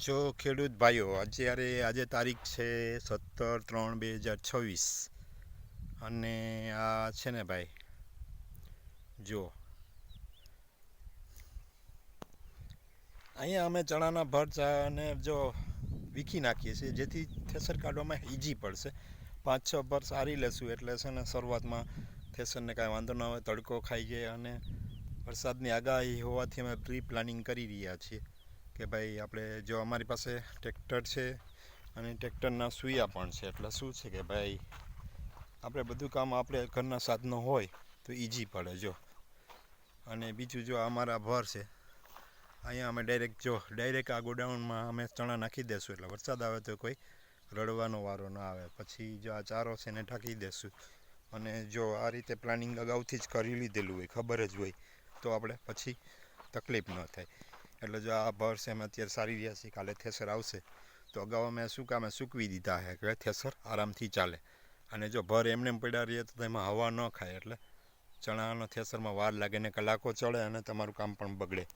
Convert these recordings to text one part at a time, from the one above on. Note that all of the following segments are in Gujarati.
જો ખેડૂત ભાઈઓ આજે તારીખ છે 17/3/2026 અને આ છે ને ભાઈ જો અહીંયા અમે ચણાના ભરચાને જો વીખી નાખીએ છીએ જેથી થેસર કાઢવામાં ઇઝી પડશે. 5-6 ભર સારી લેશું એટલે છે ને શરૂઆતમાં થેસરને કાંઈ વાંધો ન આવે, તડકો ખાઈ જાય. અને વરસાદની આગાહી હોવાથી અમે પ્રી પ્લાનિંગ કરી રહ્યા છીએ કે ભાઈ આપણે જો અમારી પાસે ટ્રેક્ટર છે અને ટ્રેક્ટરના સૂયા પણ છે, એટલે શું છે કે ભાઈ આપણે બધું કામ આપણે ઘરના સાધનો હોય તો ઇઝી પડે. જો અને બીજું જો અમારા ભર છે અહીંયા અમે ડાયરેક્ટ આ ગોડાઉનમાં અમે ચણા નાખી દઈશું એટલે વરસાદ આવે તો કોઈ રડવાનો વારો ન આવે. પછી જો આ ચારો છે એને ઢાંકી દઈશું. અને જો આ રીતે પ્લાનિંગ અગાઉથી જ કરી લીધેલું હોય, ખબર જ હોય, તો આપણે પછી તકલીફ ન થાય. એટલે જો આ ભર છે અમે અત્યારે સારી રહ્યા છીએ, કાલે થેસર આવશે તો અગાઉ અમે સૂકવી દીધા છે કે થેસર આરામથી ચાલે. અને જો ભર એમને પડ્યા રહીએ તો તેમાં હવા ન ખાય એટલે ચણાનો થેસરમાં વાર લાગે ને કલાકો ચડે અને તમારું કામ પણ બગડે,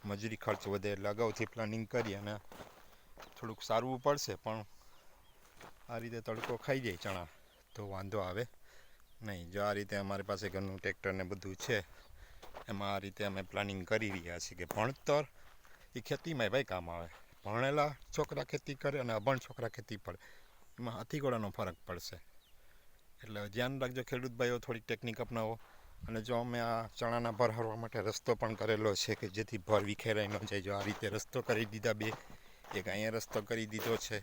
મજૂરી ખર્ચ વધે. એટલે અગાઉથી પ્લાનિંગ કરી અને થોડુંક સારવું પડશે, પણ આ રીતે તડકો ખાઈ જાય ચણા તો વાંધો આવે નહીં. જો આ રીતે અમારી પાસે ઘરનું ટ્રેક્ટર ને બધું છે, એમાં આ રીતે અમે પ્લાનિંગ કરી રહ્યા છીએ કે ભણતર એ ખેતીમાંય ભાઈ કામ આવે. ભણેલા છોકરા ખેતી કરે અને અભણ છોકરા ખેતી પડે, એમાં હાથી ઘોડાનો ફરક પડશે. એટલે ધ્યાન રાખજો ખેડૂત ભાઈઓ, થોડીક ટેકનિક અપનાવો. અને જો અમે આ ચણાના ભર હરવા માટે રસ્તો પણ કરેલો છે કે જેથી ભર વિખેરાઈ ન જાય. જો આ રીતે રસ્તો કરી દીધા, એક અહીંયા રસ્તો કરી દીધો છે,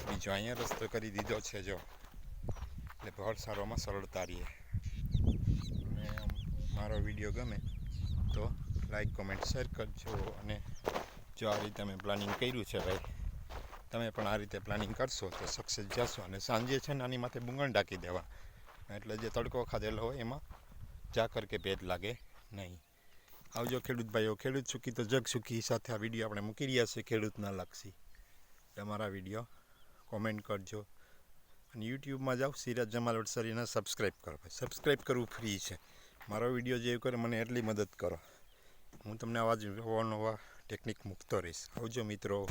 બીજો અહીંયા રસ્તો કરી દીધો છે. જો એટલે ભર સારવામાં સરળતા રહીએ. અને મારો વિડીયો ગમે તો લાઈક, કોમેન્ટ, શેર કરજો. અને જો આ રીતે અમે પ્લાનિંગ કર્યું છે ભાઈ, તમે પણ આ રીતે પ્લાનિંગ કરશો તો સક્સેસ જશો. અને સાંજે છે ને આની માથે બુંગણ ઢાંકી દેવા, એટલે જે તડકો ખાધેલો હોય એમાં ઝાકર કે ભેદ લાગે નહીં. આવજો ખેડૂત ભાઈઓ. ખેડૂત સુખી તો જગ સુખી સાથે આ વિડીયો આપણે મૂકી રહ્યા છીએ ખેડૂતના લક્ષી. તમારા વિડીયો કોમેન્ટ કરજો. અને યુટ્યુબમાં જાઓ, સિરાજ જમાલ વડસરીને સબસ્ક્રાઈબ કરો. સબસ્ક્રાઈબ કરવું ફ્રી છે. મારો વિડીયો જે કરે મને એટલી મદદ કરો, હું તમને આવા જ નવા ટેકનિક મૂકતો રહીશ. આવજો મિત્રો.